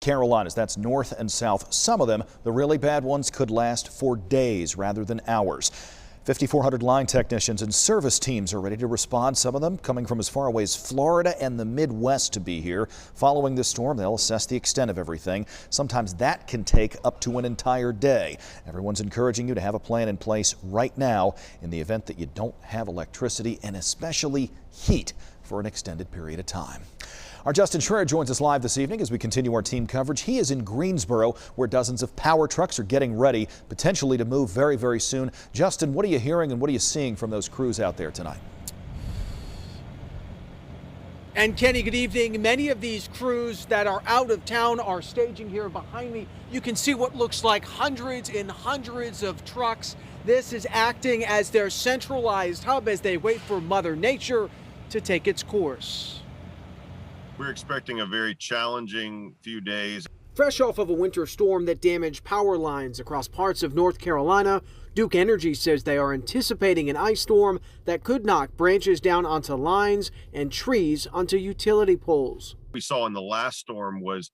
Carolinas, that's north and south. Some of them, the really bad ones, could last for days rather than hours. 5,400 line technicians and service teams are ready to respond, some of them coming from as far away as Florida and the Midwest to be here. Following this storm, they'll assess the extent of everything. Sometimes that can take up to an entire day. Everyone's encouraging you to have a plan in place right now in the event that you don't have electricity and especially heat for an extended period of time. Our Justin Schreier joins us live this evening as we continue our team coverage. He is in Greensboro, where dozens of power trucks are getting ready, potentially to move very, very soon. Justin, what are you hearing and what are you seeing from those crews out there tonight? And Kenny, good evening. Many of these crews that are out of town are staging here behind me. You can see what looks like hundreds and hundreds of trucks. This is acting as their centralized hub as they wait for Mother Nature to take its course. We're expecting a very challenging few days. Fresh off of a winter storm that damaged power lines across parts of North Carolina, Duke Energy says they are anticipating an ice storm that could knock branches down onto lines and trees onto utility poles. We saw in the last storm was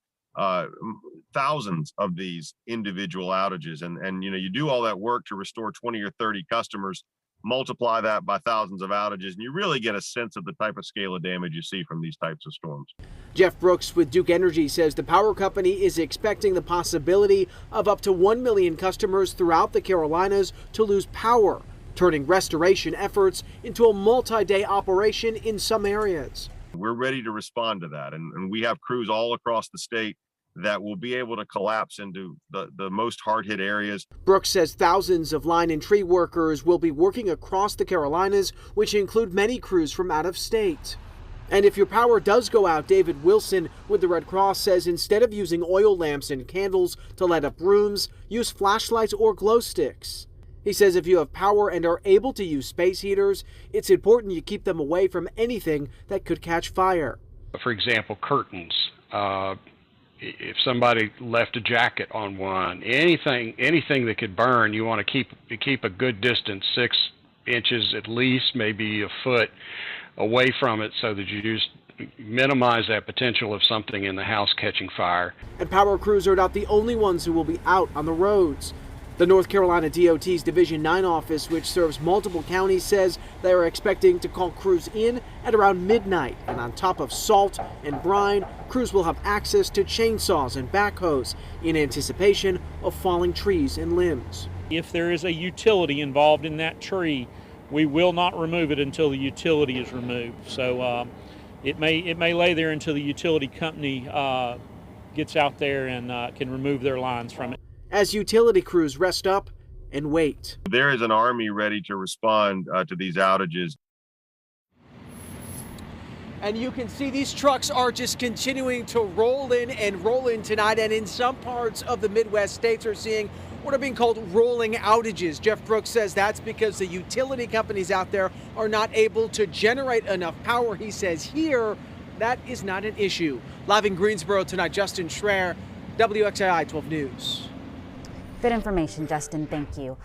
thousands of these individual outages. And you do all that work to restore 20 or 30 customers, multiply that by thousands of outages, and you really get a sense of the type of scale of damage you see from these types of storms. Jeff Brooks with Duke Energy says the power company is expecting the possibility of up to 1 million customers throughout the Carolinas to lose power, turning restoration efforts into a multi-day operation in some areas. We're ready to respond to that, and we have crews all across the state that will be able to collapse into the most hard-hit areas. Brooks says thousands of line and tree workers will be working across the Carolinas, which include many crews from out of state. And if your power does go out, David Wilson with the Red Cross says instead of using oil lamps and candles to light up rooms, use flashlights or glow sticks. He says if you have power and are able to use space heaters, it's important you keep them away from anything that could catch fire. For example, curtains. If somebody left a jacket on one, anything that could burn, you want to keep a good distance, 6 inches at least, maybe a foot away from it, so that you just minimize that potential of something in the house catching fire. And power crews are not the only ones who will be out on the roads. The North Carolina DOT's Division 9 office, which serves multiple counties, says they are expecting to call crews in at around midnight. And on top of salt and brine, crews will have access to chainsaws and backhoes in anticipation of falling trees and limbs. If there is a utility involved in that tree, we will not remove it until the utility is removed. So it may lay there until the utility company gets out there and can remove their lines from it. As utility crews rest up and wait. There is an army ready to respond to these outages. And you can see these trucks are just continuing to roll in and roll in tonight. And in some parts of the Midwest states are seeing what are being called rolling outages. Jeff Brooks says that's because the utility companies out there are not able to generate enough power. He says here that is not an issue. Live in Greensboro tonight, Justin Schreier, WXII 12 News. Good information, Justin. Thank you.